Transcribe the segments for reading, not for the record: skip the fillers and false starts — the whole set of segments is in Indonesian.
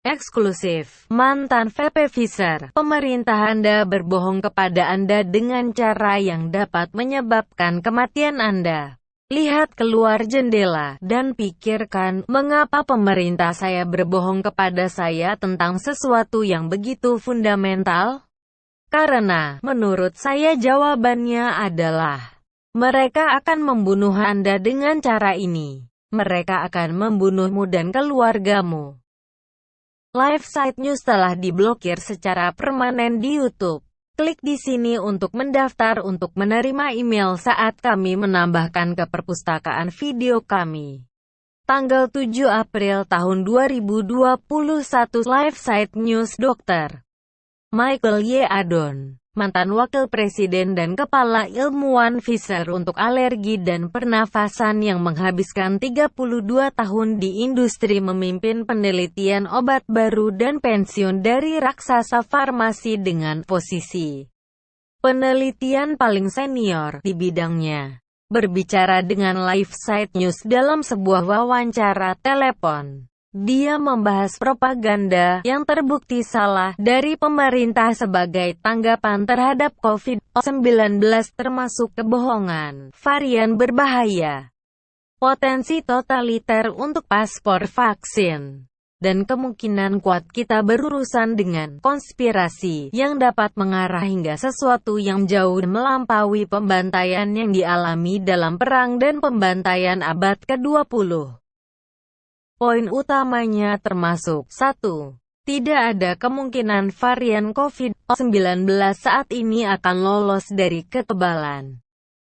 Eksklusif, mantan VP Pfizer, pemerintah Anda berbohong kepada Anda dengan cara yang dapat menyebabkan kematian Anda. Lihat keluar jendela, dan pikirkan, mengapa pemerintah saya berbohong kepada saya tentang sesuatu yang begitu fundamental? Karena, menurut saya jawabannya adalah, mereka akan membunuh Anda dengan cara ini. Mereka akan membunuhmu dan keluargamu. LifeSite News telah diblokir secara permanen di YouTube. Klik di sini untuk mendaftar untuk menerima email saat kami menambahkan ke perpustakaan video kami. Tanggal 7 April tahun 2021. LifeSite News. Dr. Michael Y. Adon, mantan wakil presiden dan kepala ilmuwan Pfizer untuk alergi dan pernafasan yang menghabiskan 32 tahun di industri memimpin penelitian obat baru dan pensiun dari raksasa farmasi dengan posisi penelitian paling senior di bidangnya, berbicara dengan LifeSite News dalam sebuah wawancara telepon. Dia membahas propaganda yang terbukti salah dari pemerintah sebagai tanggapan terhadap COVID-19 termasuk kebohongan, varian berbahaya, potensi totaliter untuk paspor vaksin, dan kemungkinan kuat kita berurusan dengan konspirasi yang dapat mengarah hingga sesuatu yang jauh melampaui pembantaian yang dialami dalam perang dan pembantaian abad ke-20. Poin utamanya termasuk 1. Tidak ada kemungkinan varian COVID-19 saat ini akan lolos dari kekebalan.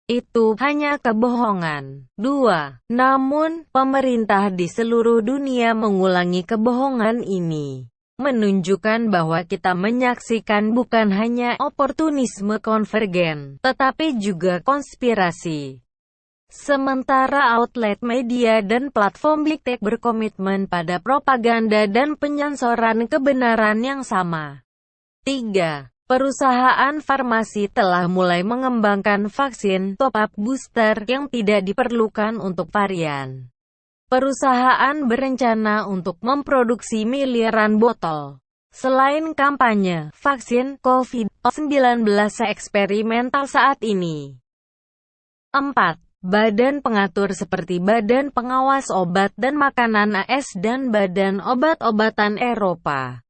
Itu hanya kebohongan. 2. Namun, pemerintah di seluruh dunia mengulangi kebohongan ini, menunjukkan bahwa kita menyaksikan bukan hanya oportunisme konvergen, tetapi juga konspirasi. Sementara outlet media dan platform Big Tech berkomitmen pada propaganda dan penyensoran kebenaran yang sama. 3. Perusahaan farmasi telah mulai mengembangkan vaksin top-up booster yang tidak diperlukan untuk varian. Perusahaan berencana untuk memproduksi miliaran botol. Selain kampanye, vaksin COVID-19 eksperimental saat ini. 4. Badan pengatur seperti Badan Pengawas Obat dan Makanan AS dan Badan Obat-obatan Eropa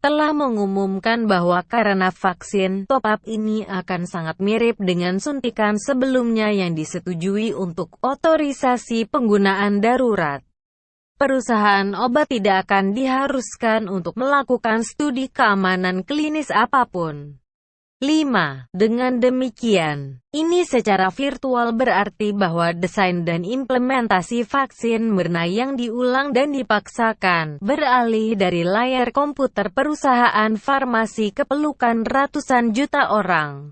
telah mengumumkan bahwa karena vaksin top-up ini akan sangat mirip dengan suntikan sebelumnya yang disetujui untuk otorisasi penggunaan darurat, perusahaan obat tidak akan diharuskan untuk melakukan studi keamanan klinis apapun. 5. Dengan demikian, ini secara virtual berarti bahwa desain dan implementasi vaksin mRNA yang diulang dan dipaksakan beralih dari layar komputer perusahaan farmasi ke pelukan ratusan juta orang.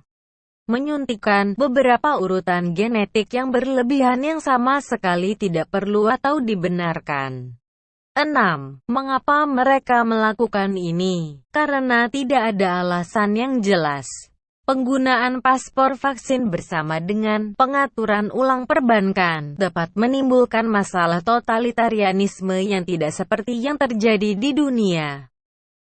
Menyuntikkan beberapa urutan genetik yang berlebihan yang sama sekali tidak perlu atau dibenarkan. 6. Mengapa mereka melakukan ini? Karena tidak ada alasan yang jelas. Penggunaan paspor vaksin bersama dengan pengaturan ulang perbankan dapat menimbulkan masalah totalitarianisme yang tidak seperti yang terjadi di dunia.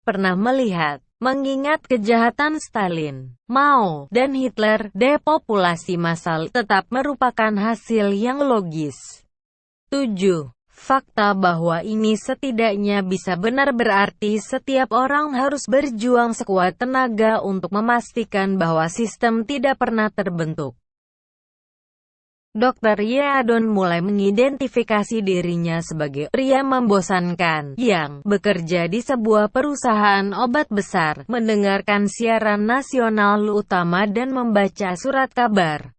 Pernah melihat, mengingat kejahatan Stalin, Mao, dan Hitler, depopulasi massal tetap merupakan hasil yang logis. 7. Fakta bahwa ini setidaknya bisa benar berarti setiap orang harus berjuang sekuat tenaga untuk memastikan bahwa sistem tidak pernah terbentuk. Dr. Y. Adon mulai mengidentifikasi dirinya sebagai pria membosankan yang bekerja di sebuah perusahaan obat besar, mendengarkan siaran nasional utama dan membaca surat kabar.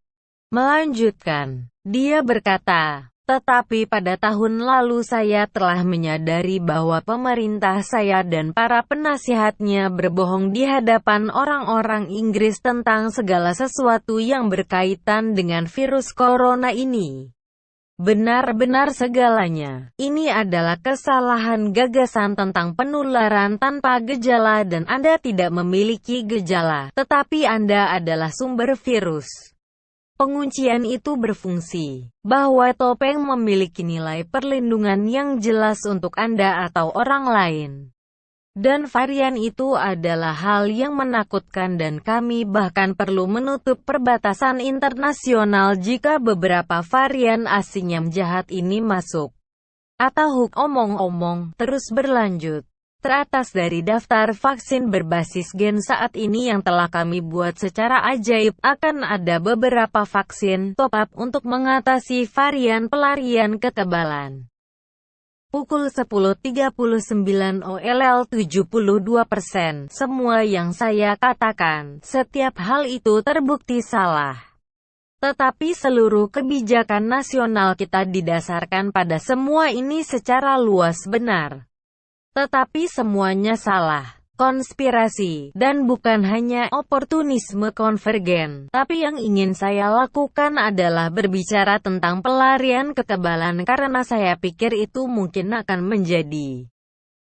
Melanjutkan, dia berkata, tetapi pada tahun lalu saya telah menyadari bahwa pemerintah saya dan para penasihatnya berbohong di hadapan orang-orang Inggris tentang segala sesuatu yang berkaitan dengan virus corona ini. Benar-benar segalanya. Ini adalah kesalahan gagasan tentang penularan tanpa gejala dan Anda tidak memiliki gejala, tetapi Anda adalah sumber virus. Penguncian itu berfungsi, bahwa topeng memiliki nilai perlindungan yang jelas untuk Anda atau orang lain. Dan varian itu adalah hal yang menakutkan dan kami bahkan perlu menutup perbatasan internasional jika beberapa varian asing yang jahat ini masuk. Atau omong-omong, terus berlanjut. Teratas dari daftar vaksin berbasis gen saat ini yang telah kami buat secara ajaib, akan ada beberapa vaksin top-up untuk mengatasi varian pelarian kekebalan. Pukul 10.39 OLL 72%. Semua yang saya katakan, setiap hal itu terbukti salah. Tetapi seluruh kebijakan nasional kita didasarkan pada semua ini secara luas benar. Tetapi semuanya salah. Konspirasi, dan bukan hanya oportunisme konvergen, tapi yang ingin saya lakukan adalah berbicara tentang pelarian kekebalan karena saya pikir itu mungkin akan menjadi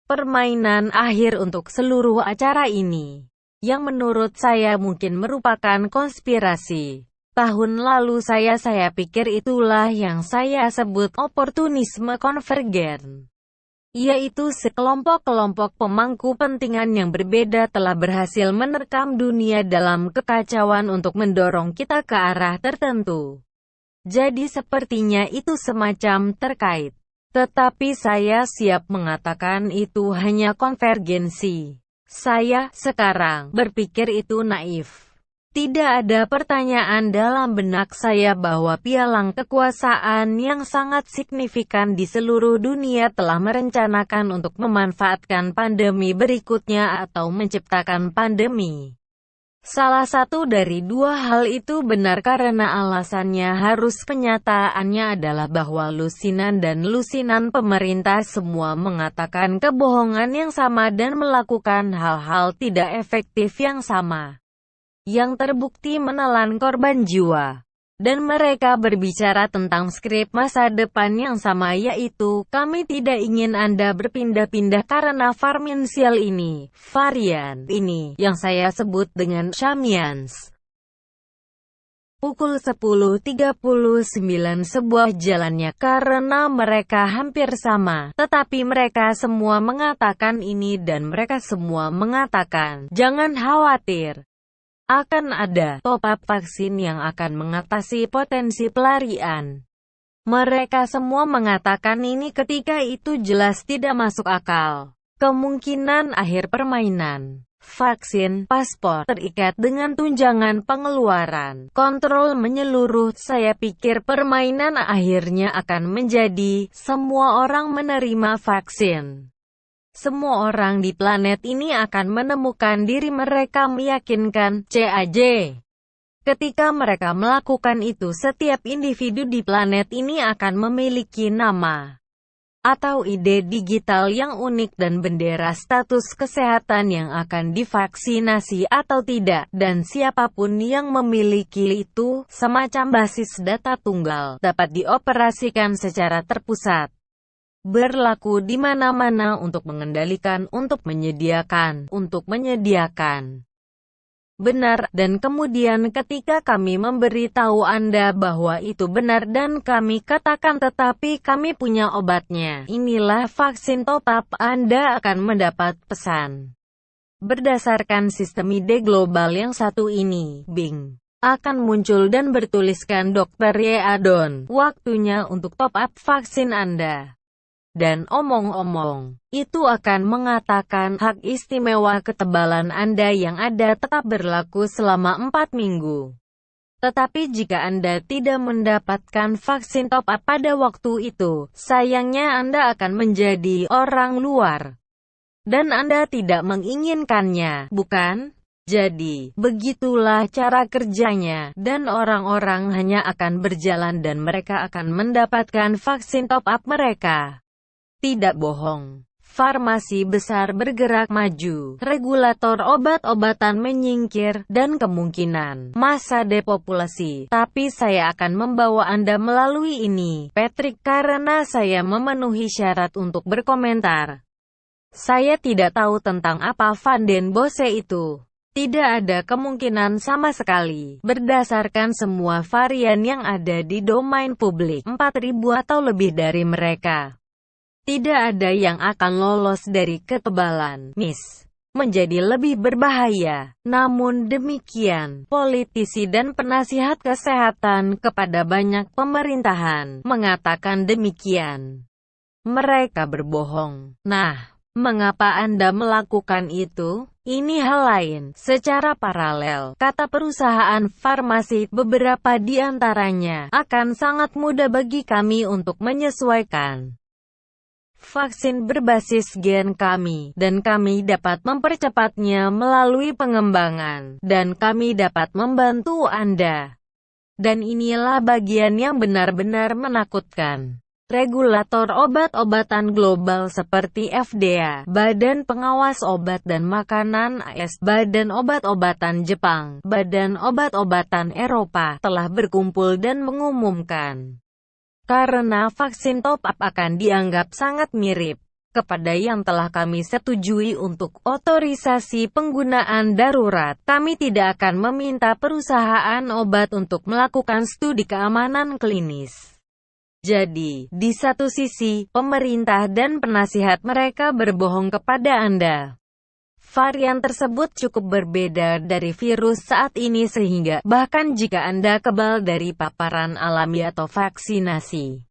permainan akhir untuk seluruh acara ini, yang menurut saya mungkin merupakan konspirasi. Tahun lalu saya pikir itulah yang saya sebut oportunisme konvergen. Yaitu sekelompok-kelompok pemangku kepentingan yang berbeda telah berhasil menerkam dunia dalam kekacauan untuk mendorong kita ke arah tertentu. Jadi sepertinya itu semacam terkait. Tetapi saya siap mengatakan itu hanya konvergensi. Saya, sekarang, berpikir itu naif. Tidak ada pertanyaan dalam benak saya bahwa pialang kekuasaan yang sangat signifikan di seluruh dunia telah merencanakan untuk memanfaatkan pandemi berikutnya atau menciptakan pandemi. Salah satu dari dua hal itu benar karena alasannya harus kenyataannya adalah bahwa lusinan dan lusinan pemerintah semua mengatakan kebohongan yang sama dan melakukan hal-hal tidak efektif yang sama, yang terbukti menelan korban jiwa. Dan mereka berbicara tentang skrip masa depan yang sama, yaitu, kami tidak ingin Anda berpindah-pindah karena varian ini, yang saya sebut dengan Shamians. Pukul 10.39 sebuah jalannya karena mereka hampir sama, tetapi mereka semua mengatakan ini dan mereka semua mengatakan, jangan khawatir. Akan ada top-up vaksin yang akan mengatasi potensi pelarian. Mereka semua mengatakan ini ketika itu jelas tidak masuk akal. Kemungkinan akhir permainan. Vaksin, paspor, terikat dengan tunjangan pengeluaran, kontrol menyeluruh. Saya pikir permainan akhirnya akan menjadi, semua orang menerima vaksin. Semua orang di planet ini akan menemukan diri mereka meyakinkan, CAJ. Ketika mereka melakukan itu, setiap individu di planet ini akan memiliki nama atau ide digital yang unik dan bendera status kesehatan yang akan divaksinasi atau tidak, dan siapapun yang memiliki itu, semacam basis data tunggal, dapat dioperasikan secara terpusat. Berlaku di mana-mana untuk mengendalikan, untuk menyediakan. Benar, dan kemudian ketika kami memberitahu Anda bahwa itu benar dan kami katakan tetapi kami punya obatnya, inilah vaksin top-up, Anda akan mendapat pesan. Berdasarkan sistem ide global yang satu ini, Bing akan muncul dan bertuliskan Dr. Yeadon, waktunya untuk top-up vaksin Anda. Dan omong-omong, itu akan mengatakan hak istimewa ketebalan Anda yang ada tetap berlaku selama 4 minggu. Tetapi jika Anda tidak mendapatkan vaksin top-up pada waktu itu, sayangnya Anda akan menjadi orang luar. Dan Anda tidak menginginkannya, bukan? Jadi, begitulah cara kerjanya, dan orang-orang hanya akan berjalan dan mereka akan mendapatkan vaksin top-up mereka. Tidak bohong. Farmasi besar bergerak maju, regulator obat-obatan menyingkir, dan kemungkinan masa depopulasi. Tapi saya akan membawa Anda melalui ini, Patrick, karena saya memenuhi syarat untuk berkomentar. Saya tidak tahu tentang apa Van den Bossche itu. Tidak ada kemungkinan sama sekali, berdasarkan semua varian yang ada di domain publik, 4.000 atau lebih dari mereka. Tidak ada yang akan lolos dari kekebalan MIS menjadi lebih berbahaya. Namun demikian, politisi dan penasihat kesehatan kepada banyak pemerintahan mengatakan demikian. Mereka berbohong. Nah, mengapa Anda melakukan itu? Ini hal lain. Secara paralel, kata perusahaan farmasi, beberapa di antaranya akan sangat mudah bagi kami untuk menyesuaikan vaksin berbasis gen kami, dan kami dapat mempercepatnya melalui pengembangan, dan kami dapat membantu Anda. Dan inilah bagian yang benar-benar menakutkan. Regulator obat-obatan global seperti FDA, Badan Pengawas Obat dan Makanan AS, Badan Obat-obatan Jepang, Badan Obat-obatan Eropa, telah berkumpul dan mengumumkan karena vaksin top-up akan dianggap sangat mirip kepada yang telah kami setujui untuk otorisasi penggunaan darurat, kami tidak akan meminta perusahaan obat untuk melakukan studi keamanan klinis. Jadi, di satu sisi, pemerintah dan penasihat mereka berbohong kepada Anda. Varian tersebut cukup berbeda dari virus saat ini sehingga, bahkan jika Anda kebal dari paparan alami atau vaksinasi,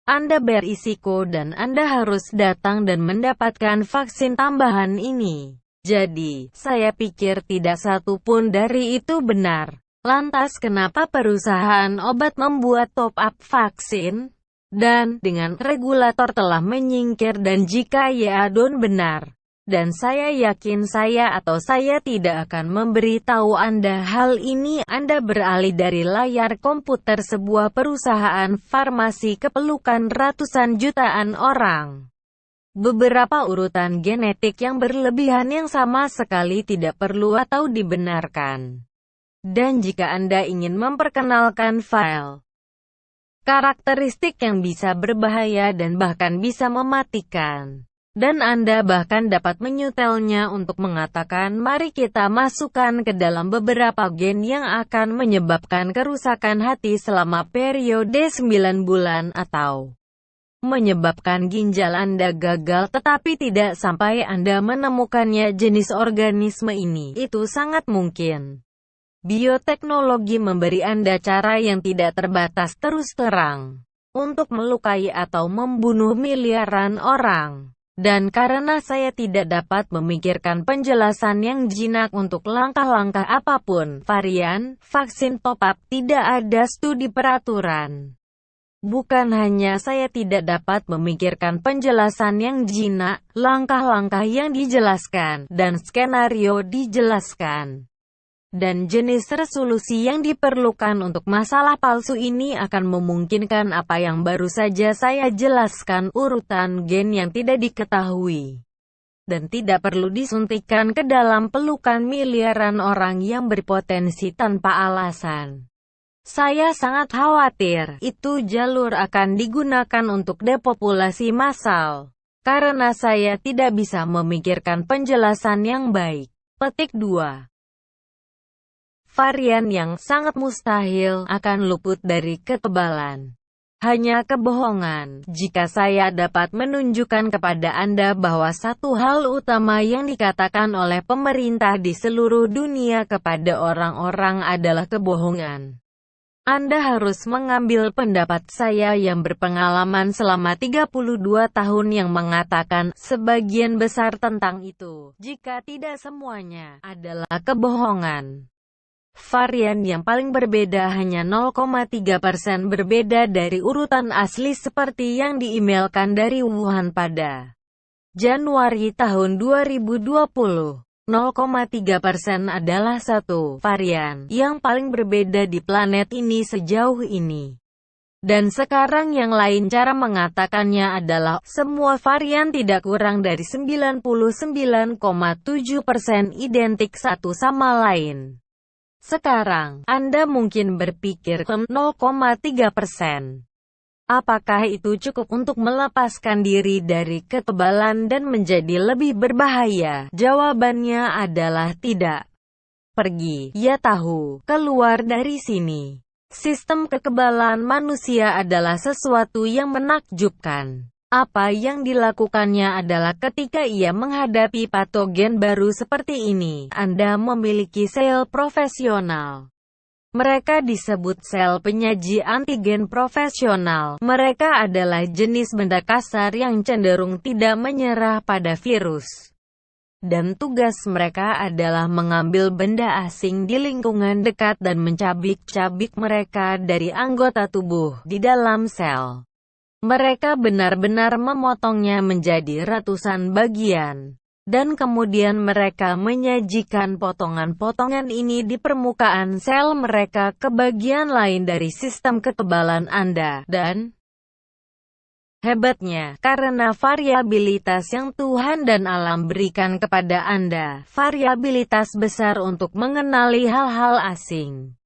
Anda berisiko dan Anda harus datang dan mendapatkan vaksin tambahan ini. Jadi, saya pikir tidak satu pun dari itu benar. Lantas kenapa perusahaan obat membuat top-up vaksin? Dan, dengan regulator telah menyingkir dan jika Yeadon benar, dan saya yakin saya tidak akan memberitahu Anda hal ini, Anda beralih dari layar komputer sebuah perusahaan farmasi ke pelukan ratusan jutaan orang. Beberapa urutan genetik yang berlebihan yang sama sekali tidak perlu atau dibenarkan. Dan jika Anda ingin memperkenalkan file karakteristik yang bisa berbahaya dan bahkan bisa mematikan, dan Anda bahkan dapat menyutelnya untuk mengatakan mari kita masukkan ke dalam beberapa gen yang akan menyebabkan kerusakan hati selama periode 9 bulan atau menyebabkan ginjal Anda gagal tetapi tidak sampai Anda menemukannya. Jenis organisme ini, itu sangat mungkin. Bioteknologi memberi Anda cara yang tidak terbatas terus terang untuk melukai atau membunuh miliaran orang. Dan karena saya tidak dapat memikirkan penjelasan yang jinak untuk langkah-langkah apapun, varian vaksin top-up, tidak ada studi peraturan. Bukan hanya saya tidak dapat memikirkan penjelasan yang jinak, langkah-langkah yang dijelaskan, dan skenario dijelaskan, dan jenis resolusi yang diperlukan untuk masalah palsu ini akan memungkinkan apa yang baru saja saya jelaskan, urutan gen yang tidak diketahui dan tidak perlu disuntikkan ke dalam pelukan miliaran orang yang berpotensi tanpa alasan. Saya sangat khawatir itu jalur akan digunakan untuk depopulasi massal, karena saya tidak bisa memikirkan penjelasan yang baik. Petik 2. Varian yang sangat mustahil akan luput dari kekebalan. Hanya kebohongan. Jika saya dapat menunjukkan kepada Anda bahwa satu hal utama yang dikatakan oleh pemerintah di seluruh dunia kepada orang-orang adalah kebohongan, Anda harus mengambil pendapat saya yang berpengalaman selama 32 tahun yang mengatakan sebagian besar tentang itu, jika tidak semuanya, adalah kebohongan. Varian yang paling berbeda hanya 0,3% berbeda dari urutan asli seperti yang diemailkan dari Wuhan pada Januari tahun 2020. 0,3% adalah satu varian yang paling berbeda di planet ini sejauh ini. Dan sekarang yang lain cara mengatakannya adalah semua varian tidak kurang dari 99,7% identik satu sama lain. Sekarang, Anda mungkin berpikir 0,3%. Apakah itu cukup untuk melepaskan diri dari kekebalan dan menjadi lebih berbahaya? Jawabannya adalah tidak. Pergi, ya tahu, keluar dari sini. Sistem kekebalan manusia adalah sesuatu yang menakjubkan. Apa yang dilakukannya adalah ketika ia menghadapi patogen baru seperti ini, Anda memiliki sel profesional. Mereka disebut sel penyaji antigen profesional. Mereka adalah jenis benda kasar yang cenderung tidak menyerah pada virus. Dan tugas mereka adalah mengambil benda asing di lingkungan dekat dan mencabik-cabik mereka dari anggota tubuh di dalam sel. Mereka benar-benar memotongnya menjadi ratusan bagian. Dan kemudian mereka menyajikan potongan-potongan ini di permukaan sel mereka ke bagian lain dari sistem kekebalan Anda. Dan hebatnya, karena variabilitas yang Tuhan dan alam berikan kepada Anda, variabilitas besar untuk mengenali hal-hal asing.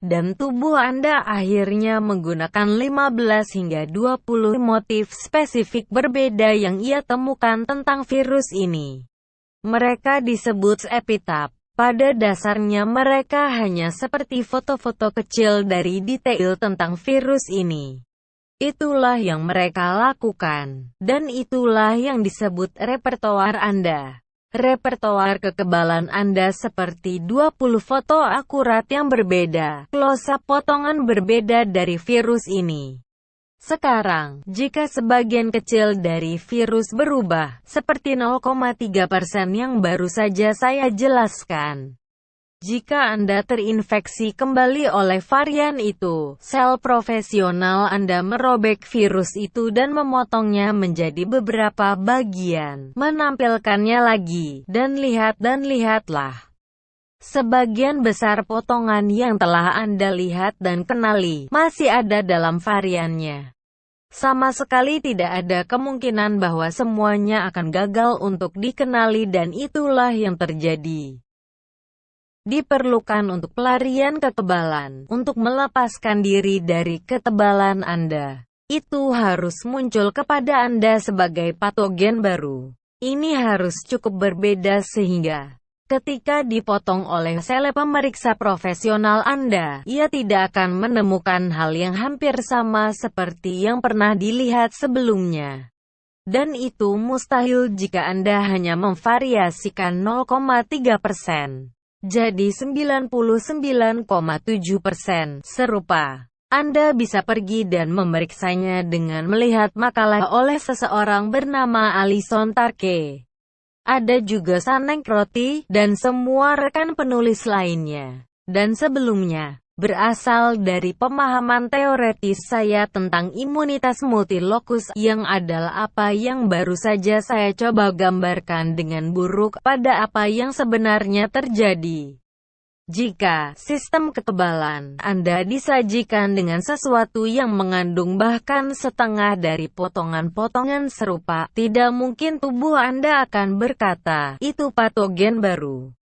Dan tubuh Anda akhirnya menggunakan 15 hingga 20 motif spesifik berbeda yang ia temukan tentang virus ini. Mereka disebut epitap. Pada dasarnya mereka hanya seperti foto-foto kecil dari detail tentang virus ini. Itulah yang mereka lakukan. Dan itulah yang disebut repertoar Anda. Repertoar kekebalan Anda seperti 20 foto akurat yang berbeda, close-up potongan berbeda dari virus ini. Sekarang, jika sebagian kecil dari virus berubah, seperti 0,3% yang baru saja saya jelaskan. Jika Anda terinfeksi kembali oleh varian itu, sel profesional Anda merobek virus itu dan memotongnya menjadi beberapa bagian, menampilkannya lagi, dan lihatlah. Sebagian besar potongan yang telah Anda lihat dan kenali, masih ada dalam variannya. Sama sekali tidak ada kemungkinan bahwa semuanya akan gagal untuk dikenali dan itulah yang terjadi. Diperlukan untuk pelarian kekebalan, untuk melepaskan diri dari ketebalan Anda. Itu harus muncul kepada Anda sebagai patogen baru. Ini harus cukup berbeda sehingga ketika dipotong oleh sel pemeriksa profesional Anda, ia tidak akan menemukan hal yang hampir sama seperti yang pernah dilihat sebelumnya. Dan itu mustahil jika Anda hanya memvariasikan 0,3%. Jadi 99,7% serupa. Anda bisa pergi dan memeriksanya dengan melihat makalah oleh seseorang bernama Alison Tarke. Ada juga Saneng Roti, dan semua rekan penulis lainnya. Dan sebelumnya, berasal dari pemahaman teoretis saya tentang imunitas multilokus, yang adalah apa yang baru saja saya coba gambarkan dengan buruk pada apa yang sebenarnya terjadi. Jika sistem kekebalan Anda disajikan dengan sesuatu yang mengandung bahkan setengah dari potongan-potongan serupa, tidak mungkin tubuh Anda akan berkata, itu patogen baru.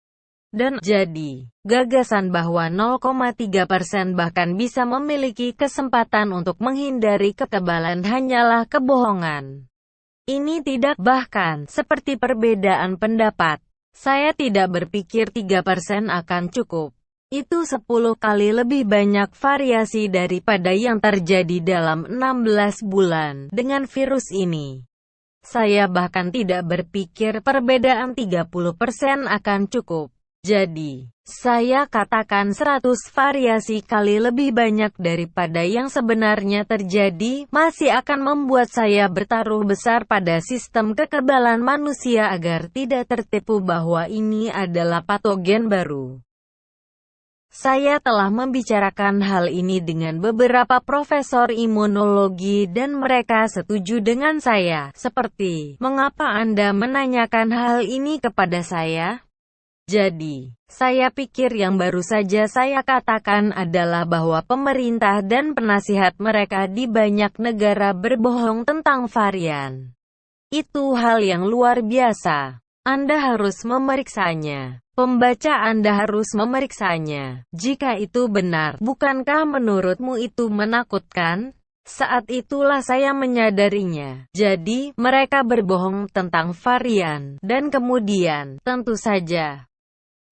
Dan jadi, gagasan bahwa 0,3% bahkan bisa memiliki kesempatan untuk menghindari kekebalan hanyalah kebohongan. Ini tidak bahkan seperti perbedaan pendapat. Saya tidak berpikir 3% akan cukup. Itu 10 kali lebih banyak variasi daripada yang terjadi dalam 16 bulan dengan virus ini. Saya bahkan tidak berpikir perbedaan 30% akan cukup. Jadi, saya katakan 100 variasi kali lebih banyak daripada yang sebenarnya terjadi, masih akan membuat saya bertaruh besar pada sistem kekebalan manusia agar tidak tertipu bahwa ini adalah patogen baru. Saya telah membicarakan hal ini dengan beberapa profesor imunologi dan mereka setuju dengan saya, seperti, mengapa Anda menanyakan hal ini kepada saya? Jadi, saya pikir yang baru saja saya katakan adalah bahwa pemerintah dan penasihat mereka di banyak negara berbohong tentang varian. Itu hal yang luar biasa. Anda harus memeriksanya. Pembaca Anda harus memeriksanya. Jika itu benar, bukankah menurutmu itu menakutkan? Saat itulah saya menyadarinya. Jadi, mereka berbohong tentang varian. Dan kemudian, tentu saja,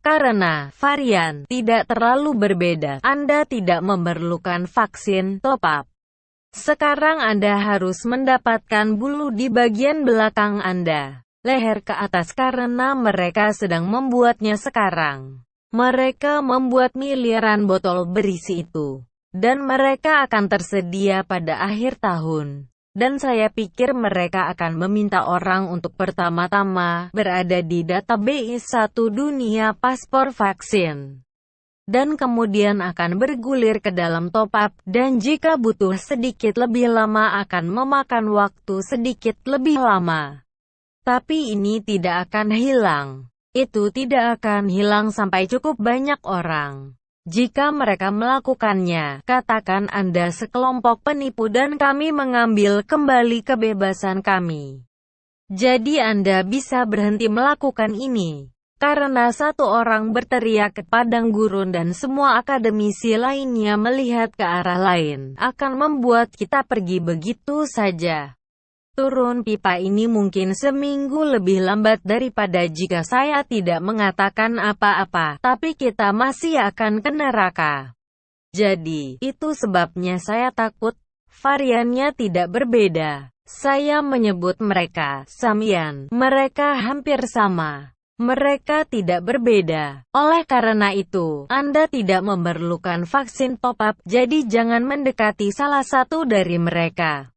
karena varian tidak terlalu berbeda, Anda tidak memerlukan vaksin top-up. Sekarang Anda harus mendapatkan bulu di bagian belakang Anda, leher ke atas karena mereka sedang membuatnya sekarang. Mereka membuat miliaran botol berisi itu, dan mereka akan tersedia pada akhir tahun. Dan saya pikir mereka akan meminta orang untuk pertama-tama berada di database satu dunia paspor vaksin. Dan kemudian akan bergulir ke dalam top up, dan jika butuh sedikit lebih lama akan memakan waktu sedikit lebih lama. Tapi ini tidak akan hilang. Itu tidak akan hilang sampai cukup banyak orang. Jika mereka melakukannya, katakan Anda sekelompok penipu dan kami mengambil kembali kebebasan kami. Jadi Anda bisa berhenti melakukan ini. Karena satu orang berteriak ke padang gurun dan semua akademisi lainnya melihat ke arah lain, akan membuat kita pergi begitu saja. Turun pipa ini mungkin seminggu lebih lambat daripada jika saya tidak mengatakan apa-apa, tapi kita masih akan ke neraka. Jadi, itu sebabnya saya takut. Variannya tidak berbeda. Saya menyebut mereka Samian. Mereka hampir sama. Mereka tidak berbeda. Oleh karena itu, Anda tidak memerlukan vaksin top-up, jadi jangan mendekati salah satu dari mereka.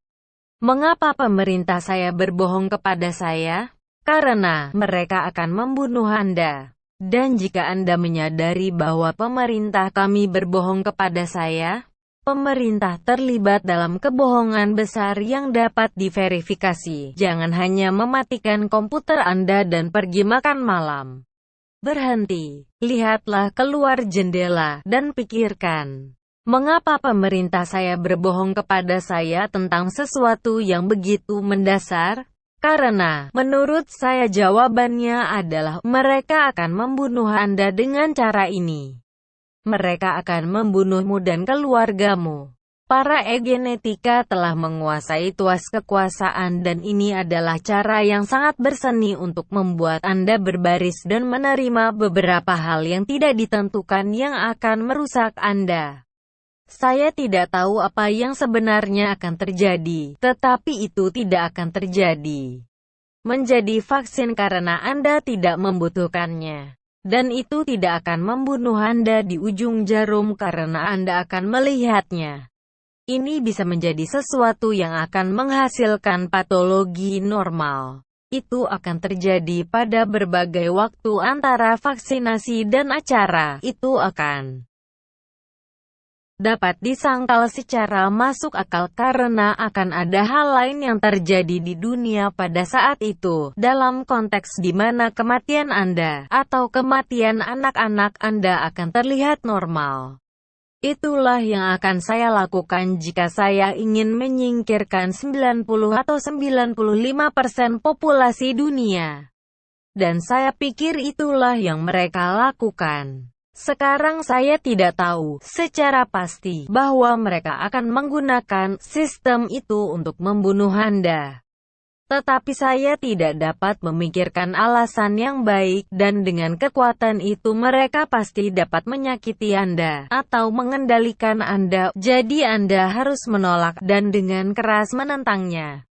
Mengapa pemerintah saya berbohong kepada saya? Karena mereka akan membunuh Anda. Dan jika Anda menyadari bahwa pemerintah kami berbohong kepada saya, pemerintah terlibat dalam kebohongan besar yang dapat diverifikasi. Jangan hanya mematikan komputer Anda dan pergi makan malam. Berhenti, lihatlah keluar jendela, dan pikirkan. Mengapa pemerintah saya berbohong kepada saya tentang sesuatu yang begitu mendasar? Karena, menurut saya jawabannya adalah, mereka akan membunuh Anda dengan cara ini. Mereka akan membunuhmu dan keluargamu. Para egenetika telah menguasai tuas kekuasaan dan ini adalah cara yang sangat berseni untuk membuat Anda berbaris dan menerima beberapa hal yang tidak ditentukan yang akan merusak Anda. Saya tidak tahu apa yang sebenarnya akan terjadi, tetapi itu tidak akan terjadi. Menjadi vaksin karena Anda tidak membutuhkannya. Dan itu tidak akan membunuh Anda di ujung jarum karena Anda akan melihatnya. Ini bisa menjadi sesuatu yang akan menghasilkan patologi normal. Itu akan terjadi pada berbagai waktu antara vaksinasi dan acara. Itu akan dapat disangkal secara masuk akal karena akan ada hal lain yang terjadi di dunia pada saat itu, dalam konteks di mana kematian Anda, atau kematian anak-anak Anda akan terlihat normal. Itulah yang akan saya lakukan jika saya ingin menyingkirkan 90 atau 95% populasi dunia. Dan saya pikir itulah yang mereka lakukan. Sekarang saya tidak tahu secara pasti bahwa mereka akan menggunakan sistem itu untuk membunuh Anda. Tetapi saya tidak dapat memikirkan alasan yang baik, dan dengan kekuatan itu mereka pasti dapat menyakiti Anda, atau mengendalikan Anda, jadi Anda harus menolak, dan dengan keras menentangnya.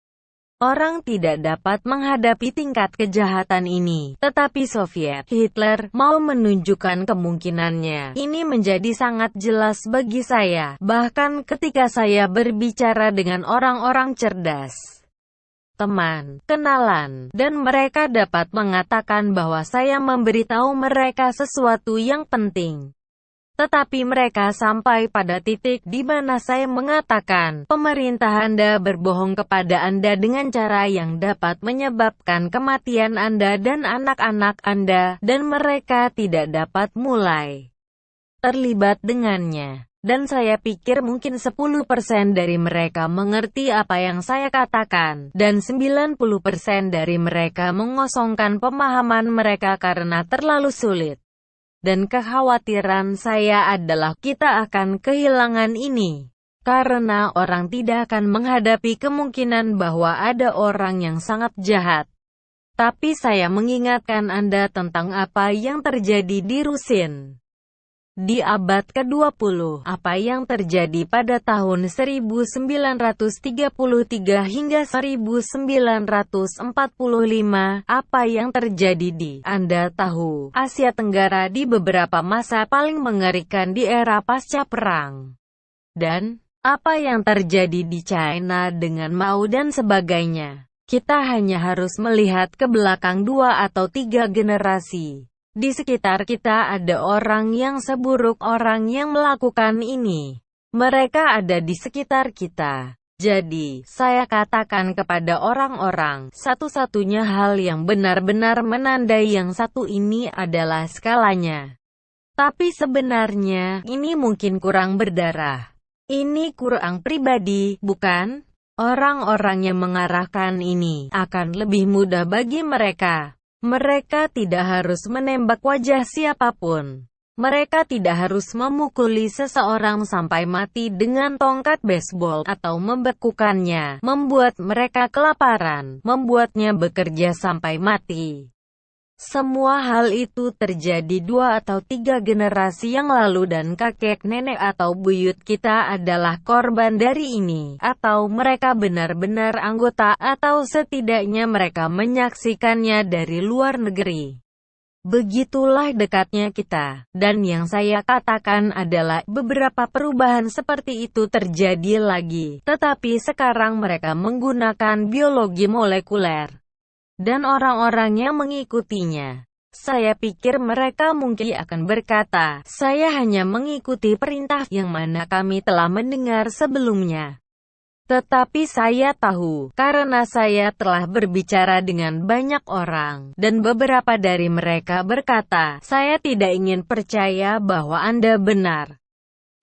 Orang tidak dapat menghadapi tingkat kejahatan ini, tetapi Soviet Hitler mau menunjukkan kemungkinannya. Ini menjadi sangat jelas bagi saya, bahkan ketika saya berbicara dengan orang-orang cerdas, teman, kenalan, dan mereka dapat mengatakan bahwa saya memberitahu mereka sesuatu yang penting. Tetapi mereka sampai pada titik di mana saya mengatakan, pemerintah Anda berbohong kepada Anda dengan cara yang dapat menyebabkan kematian Anda dan anak-anak Anda, dan mereka tidak dapat mulai terlibat dengannya. Dan saya pikir mungkin 10% dari mereka mengerti apa yang saya katakan, dan 90% dari mereka mengosongkan pemahaman mereka karena terlalu sulit. Dan kekhawatiran saya adalah kita akan kehilangan ini. Karena orang tidak akan menghadapi kemungkinan bahwa ada orang yang sangat jahat. Tapi saya mengingatkan Anda tentang apa yang terjadi di Rusin. Di abad ke-20, apa yang terjadi pada tahun 1933 hingga 1945? Apa yang terjadi di Anda tahu, Asia Tenggara di beberapa masa paling mengerikan di era pasca perang? Dan apa yang terjadi di China dengan Mao dan sebagainya? Kita hanya harus melihat ke belakang 2 atau 3 generasi. Di sekitar kita ada orang yang seburuk orang yang melakukan ini. Mereka ada di sekitar kita. Jadi, saya katakan kepada orang-orang, satu-satunya hal yang benar-benar menandai yang satu ini adalah skalanya. Tapi sebenarnya, ini mungkin kurang berdarah. Ini kurang pribadi, bukan? Orang-orang yang mengarahkan ini akan lebih mudah bagi mereka. Mereka tidak harus menembak wajah siapapun. Mereka tidak harus memukuli seseorang sampai mati dengan tongkat baseball atau membekukannya, membuat mereka kelaparan, membuatnya bekerja sampai mati. Semua hal itu terjadi 2 atau 3 generasi yang lalu dan kakek nenek atau buyut kita adalah korban dari ini, atau mereka benar-benar anggota, atau setidaknya mereka menyaksikannya dari luar negeri. Begitulah dekatnya kita, dan yang saya katakan adalah beberapa perubahan seperti itu terjadi lagi, tetapi sekarang mereka menggunakan biologi molekuler. Dan orang-orang yang mengikutinya. Saya pikir mereka mungkin akan berkata, saya hanya mengikuti perintah yang mana kami telah mendengar sebelumnya. Tetapi saya tahu, karena saya telah berbicara dengan banyak orang, dan beberapa dari mereka berkata, saya tidak ingin percaya bahwa Anda benar.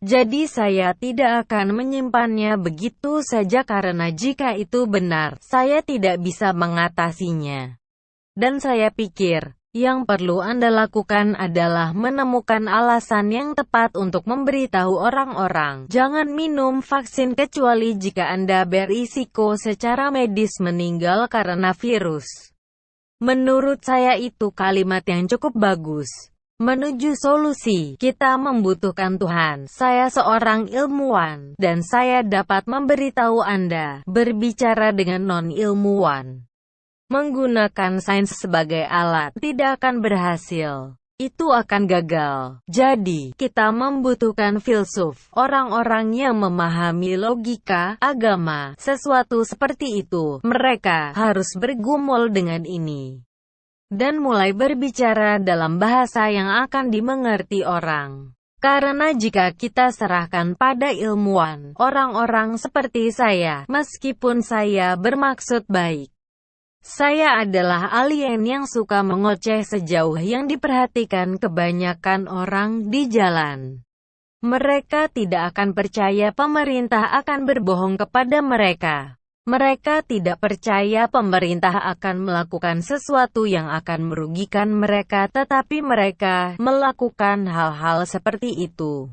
Jadi saya tidak akan menyimpannya begitu saja karena jika itu benar, saya tidak bisa mengatasinya. Dan saya pikir, yang perlu Anda lakukan adalah menemukan alasan yang tepat untuk memberitahu orang-orang, jangan minum vaksin kecuali jika Anda berisiko secara medis meninggal karena virus. Menurut saya itu kalimat yang cukup bagus. Menuju solusi, kita membutuhkan Tuhan. Saya seorang ilmuwan, dan saya dapat memberitahu Anda, berbicara dengan non-ilmuwan. Menggunakan sains sebagai alat, tidak akan berhasil. Itu akan gagal. Jadi, kita membutuhkan filsuf, orang-orang yang memahami logika, agama, sesuatu seperti itu. Mereka harus bergumul dengan ini. Dan mulai berbicara dalam bahasa yang akan dimengerti orang. Karena jika kita serahkan pada ilmuwan, orang-orang seperti saya, meskipun saya bermaksud baik, saya adalah alien yang suka mengoceh sejauh yang diperhatikan kebanyakan orang di jalan. Mereka tidak akan percaya pemerintah akan berbohong kepada mereka. Mereka tidak percaya pemerintah akan melakukan sesuatu yang akan merugikan mereka, tetapi mereka melakukan hal-hal seperti itu.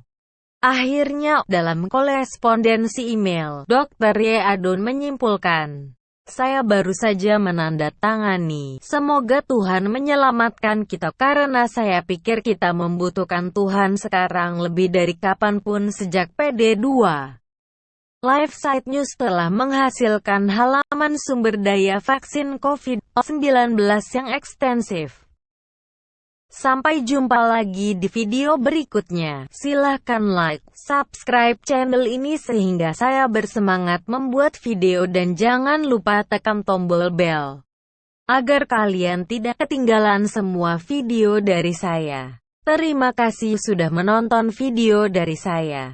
Akhirnya, dalam korespondensi email, Dr. Yeadon menyimpulkan, saya baru saja menandatangani, semoga Tuhan menyelamatkan kita, karena saya pikir kita membutuhkan Tuhan sekarang lebih dari kapanpun sejak PD2. LifeSite News telah menghasilkan halaman sumber daya vaksin COVID-19 yang ekstensif. Sampai jumpa lagi di video berikutnya. Silahkan like, subscribe channel ini sehingga saya bersemangat membuat video dan jangan lupa tekan tombol bel. Agar kalian tidak ketinggalan semua video dari saya. Terima kasih sudah menonton video dari saya.